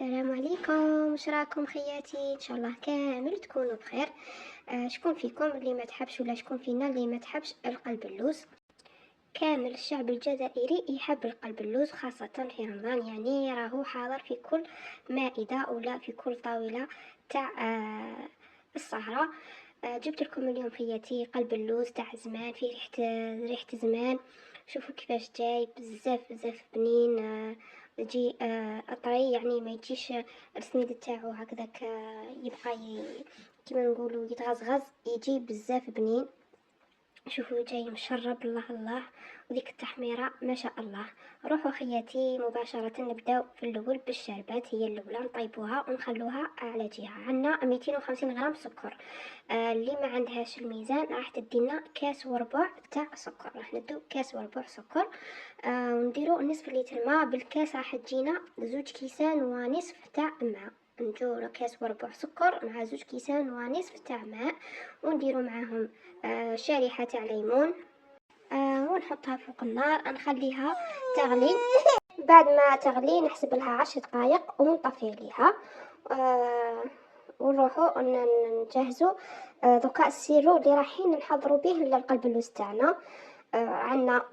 السلام عليكم، واش راكم خياتي؟ ان شاء الله كامل تكونوا بخير. شكون فيكم اللي ما تحبش ولا شكون فينا اللي ما تحبش القلب اللوز؟ كامل الشعب الجزائري يحب القلب اللوز، خاصة في رمضان، يعني راهو حاضر في كل مائدة ولا في كل طاولة تاع السهرة. جبت لكم اليوم خياتي قلب اللوز تاع زمان، فيه ريحة زمان. شوفوا كيفاش جاي، بزاف بزاف بنين. يجي طري، يعني ما يجيش السميد تاعو هكذاك، يبقى كيما نقولوا يتغزغز، يجي بزاف بنين. شوفوا جاي مشرب، الله الله، وديك التحميره ما شاء الله. روحوا خياتي مباشره نبداو في الاول بالشربات، هي الاولى نطيبوها ونخلوها على جهه. عندنا 250 غرام سكر. اللي ما عندهاش الميزان راح تدينا كاس وربع تاع سكر، راح ندو كاس وربع سكر. ونديرو نصف لتر ماء، بالكاس راح تجينا 2 كيسان ونصف تاع ماء. نجورو كاس وربع سكر مع 2 كيسان ونصف تاع ماء، ونديرو معاهم شريحة تاع ليمون. ونحطها فوق النار، نخليها تغلي. بعد ما تغلي نحسب لها 10 دقائق ونطفي عليها. ونروحوا نجهزوا دوكا السيرو اللي رايحين نحضروا به للقلب اللوز تاعنا. عندنا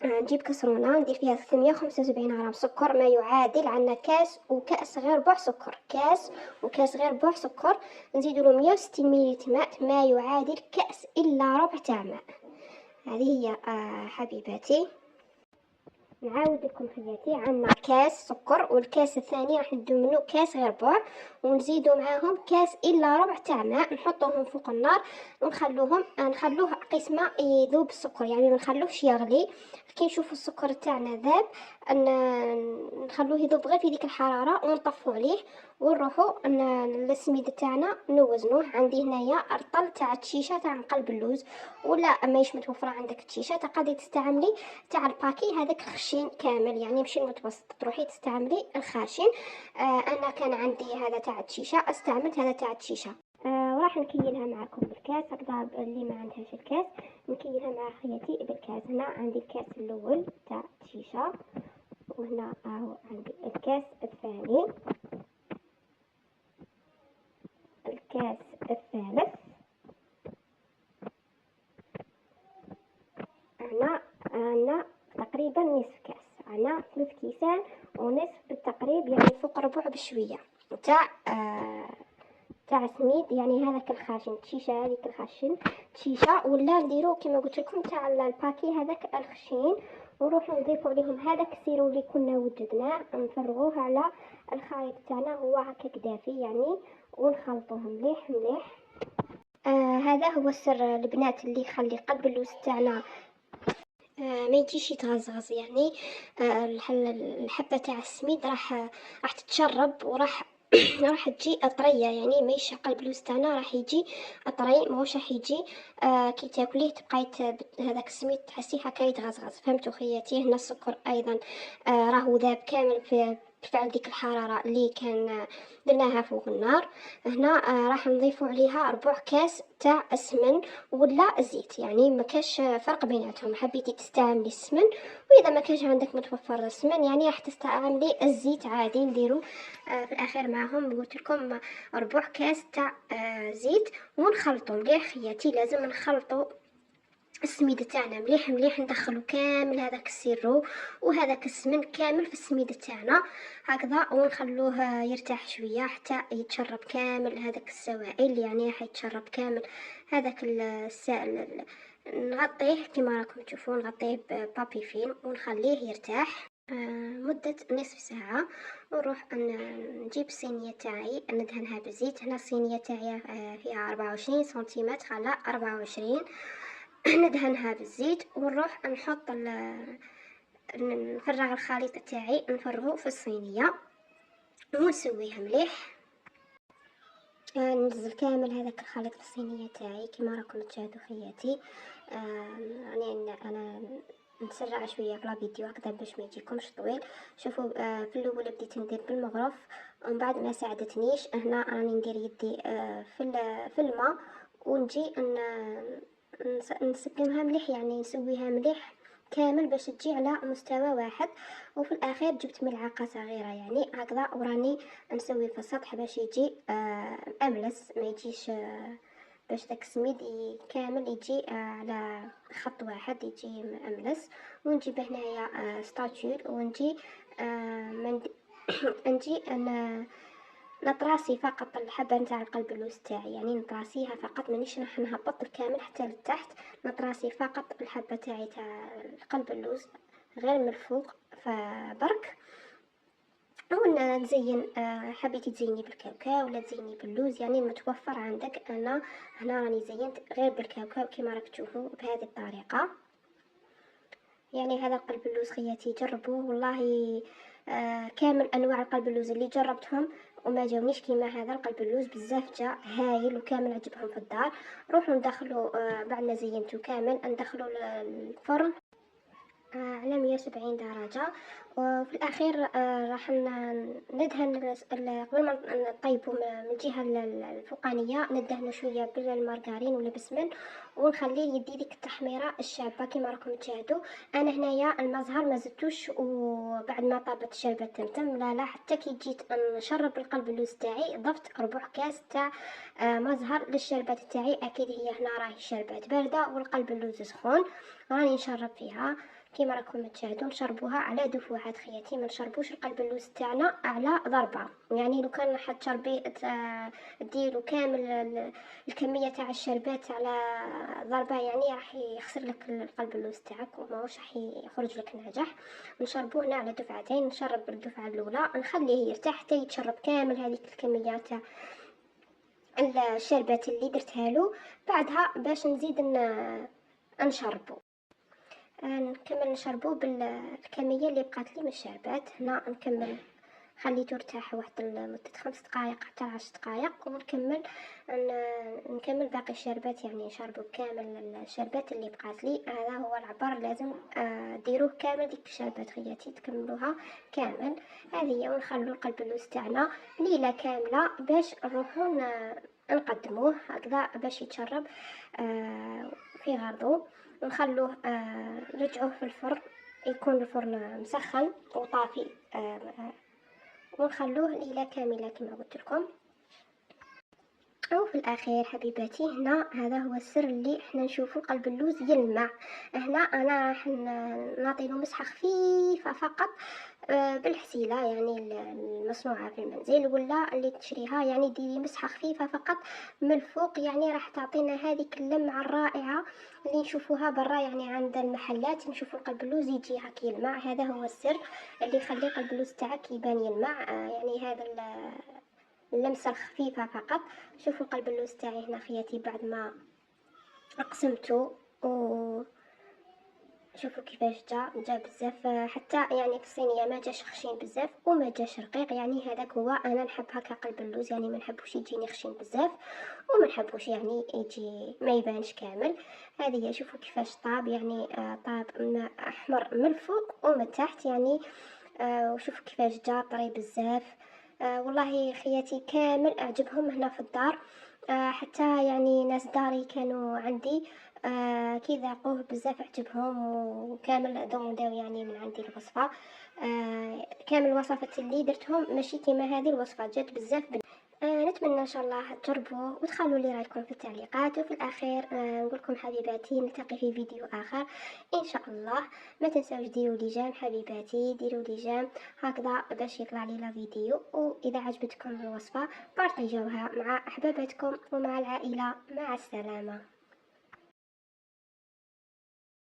نجيب كسرونه ندير فيها 375 غرام سكر، ما يعادل عندنا كاس وكاس غير ربع سكر، كاس وكاس غير ربع سكر. نزيدوا له 160 مليلتر ماء، ما يعادل كاس الا ربع تاع ماء. هذه هي حبيباتي. نعاود لكم خياتي، عندنا كاس سكر، والكاس الثاني راح ندو منه كاس غير ربع، ونزيدوا معاهم كاس الا ربع تاع ماء، نحطوهم فوق النار نخلوه قسمه يذوب السكر، يعني ما نخلوهش يغلي. كي نشوفوا السكر تاعنا ذاب نخلوه يذوب غير في ديك الحراره ونطفوا عليه. ونروحوا السميد تاعنا نوزنوه. عندي هنايا الطل تاع التشيشه تاع قلب اللوز، ولا ماهيش متوفره عندك التشيشه تقدري تستعملي تاع الباكي هذاك خشين كامل، يعني ماشي المتوسط، تروحي تستعملي الخاشن. انا كان عندي هذا تاع التشيشه، استعملت هذا تاع التشيشه. وراح نكيلها معكم بالكاس هكذا، اللي ما عندهاش الكاس نكيلها مع خياتي بالكاس. هنا عندي الكاس الاول تاع التشيشه، وهنا هو عندي الكاس الثاني، الكاس الثالث. هنا تقريبا نصف كاس، عنا 3 كيسان ونصف بالتقريب، يعني فوق ربع بشويه تاع سميد، يعني هذاك الخاشن تشيشه، هذيك الخاشن تشيشه، ولا نديرو كما قلت لكم تاع الباكي هذاك الخشين. ونروحو نضيفو عليهم هذاك السيرو اللي كنا وجدناه، نفرغوه على الخليط تاعنا، هو هكاك دافي يعني، ونخلطوهم مليح مليح. هذا هو السر البنات اللي يخلي قلب اللوز تاعنا ما يجيش يتغزغز، يعني الحبه تاع السميد راح تتشرب، وراح راح تجي طريه، يعني ماشي قلب اللوز تاعنا راح يجي طري، ماهوش راح يجي كي تاكليه تبقاي هذاك السميد تحسيه هكا يتغزغز. فهمتوا خياتي؟ هنا السكر ايضا راهو ذاب كامل في فعل ديك الحراره اللي كان درناها فوق النار. هنا راح نضيفوا عليها ربع كاس تاع السمن ولا الزيت، يعني ما كاش فرق بيناتهم. حبيتي تستعملي السمن، واذا ما كانش عندك متوفر السمن يعني راح تستعملي الزيت عادي. نديرو في الاخير معهم قلت لكم ربع كاس تاع زيت، ونخلطوا مليح خياتي. لازم نخلطوا السميد تاعنا مليح مليح، ندخلو كامل هذاك السيرو وهذاك السمن كامل في السميد تاعنا هكذا، ونخلوه يرتاح شويه حتى يتشرب كامل هذاك السوائل، يعني راح يتشرب كامل هذاك السائل. نغطيه كما راكم تشوفون، نغطيه ببابي فيلم ونخليه يرتاح مدة نصف ساعة. ونروح نجيب الصينية تاعي ندهنها بالزيت. هنا الصينية تاعي فيها 24 سنتيمتر على 24، ندهنها بالزيت. ونروح نحط نفرغ الخليط تاعي، نفرغه في الصينية ونسويه مليح. ننزل كامل هذاك الخليط في الصينية تاعي كما راكم تشاهدوا خياتي. يعني انا نسرع شويه في الفيديو هكذا باش ما يجيكمش طويل. شوفوا في الاول بديت ندير بالمغرف، ومن بعد ما ساعدتنيش هنا راني ندير يدي في الماء، ونجي نسقمها مليح، يعني نسويها مليح كامل باش تجي على مستوى واحد. وفي الاخير جبت ملعقه صغيره يعني هكذا وراني نسوي في السطح باش يجي املس، ما يجيش باش داك السميد كامل يجي على خط واحد يجي املس. ونجيب هنايا ستاتول ونجي نجي انا نطراسي فقط الحبه نتاع القلب اللوز تاعي، يعني نطراسيها فقط، مانيش راح نهبط الكامل حتى لتحت، نطراسي فقط الحبه تاعي تاع القلب اللوز غير من الفوق فبرك. ونزين حبيتي تزيني بالكاوكاو ولا تزيني باللوز يعني المتوفر عندك. انا هنا راني زينت غير بالكاوكاو كما راك تشوفوا بهذه الطريقه. يعني هذا القلب اللوز خياتي جربوه والله كامل انواع القلب اللوز اللي جربتهم وما جاونيش كيما هذا القلب اللوز، بزاف جا هايل وكامل عجبهم في الدار. روحوا ندخلوا بعد ما زينتو كامل ندخلوا الفرن على 170 درجة. وفي الأخير راح ندهن قبل ما نطيبو من الجهة الفوقانية ندهنو شوية بالمارغرين ولا بالسمن ونخليه يدي ديك التحميرة الشابة كما راكم تشاهدوا. أنا هنايا المزهر ما زدتوش وبعد ما طابت شربة تمتم، لا حتى كي جيت نشرب القلب اللوز تاعي ضفت ربع كاس تاع مزهر للشربات تاعي. أكيد هي هنا راهي الشربات باردة والقلب اللوز سخون، راني نشرب فيها كيما راكم تشاهدوا. نشربوها على دفوعات خياتي، ما نشربوش القلب اللوز تاعنا على ضربه. يعني لو كان حد تشربي ديروا كامل الكميه تاع الشربات على ضربه يعني راح يخسر لك القلب اللوز تاعك وماهوش راح يخرج لك ناجح. نشربوه هنا على دفعتين، نشرب بالدفعه الاولى نخليه يرتاح حتى يتشرب كامل هذيك الكميه تاع الشربات اللي درتها له. بعدها باش نزيد نشربو نكمل نشربو بالكميه اللي بقات لي من الشربات. هنا نكمل خليته يرتاح واحد لمده 5 دقائق حتى 10 دقائق نكمل باقي الشربات، يعني نشربو كامل الشربات اللي بقات لي. هذا هو العبار لازم ديروه كامل ديك الشربات خياتي تكملوها كامل هذه. ونخلو القلب اللوز تاعنا ليله كامله باش نروحو نقدموه هكذا باش يتشرب في غرضو. نخلوه نرجعوه في الفرن، يكون الفرن مسخن وطافي ونخلوه ليله كامله كما قلت لكم. او في الاخير حبيباتي هنا هذا هو السر اللي احنا نشوفوا قلب اللوز يلمع. هنا انا راح نعطي له مسحه خفيفه فقط بالحسيله يعني المصنوعه في المنزل ولا اللي تشريها، يعني ديري مسحه خفيفه فقط من الفوق، يعني راح تعطينا هذيك اللمعه الرائعه اللي نشوفوها برا يعني عند المحلات. نشوفوا القلب اللوز يجي هكا يلمع، هذا هو السر اللي يخلي قلب اللوز تاعك يبان يلمع. يعني هذا اللمسه الخفيفه فقط. شوفوا القلب اللوز تاعي هنا خياتي بعد ما قسمته و شوفوا كيفاش جا بزاف، حتى يعني في الصينيه ما جاش خشين بزاف وما جاش رقيق. يعني هذاك هو انا نحب هكا قلب اللوز، يعني ما نحبوش يجيني خشين بزاف وما نحبوش يعني يجي ما يبانش كامل. هذه شوفوا كيفاش طاب، يعني طاب احمر من الفوق ومن تحت يعني وشوفوا كيفاش جا طري بزاف. والله خياتي كامل اعجبهم هنا في الدار. حتى يعني ناس داري كانوا عندي كي ذاقوه بزاف عجبهم وكامل دومونداو يعني من عندي الوصفه. كامل الوصفات اللي درتهم ماشي كيما هذه الوصفه جات بزاف نتمنى ان شاء الله تجربوه وتخلوا لي رايكم في التعليقات. وفي الاخير نقول لكم حبيباتي نلتقي في فيديو اخر ان شاء الله. ما تنساوش ديروا لي جيم حبيباتي، ديروا لي جيم هكذا باش يطلع لي لا فيديو. واذا عجبتكم الوصفه بارطيجوها مع احباباتكم ومع العائله. مع السلامه.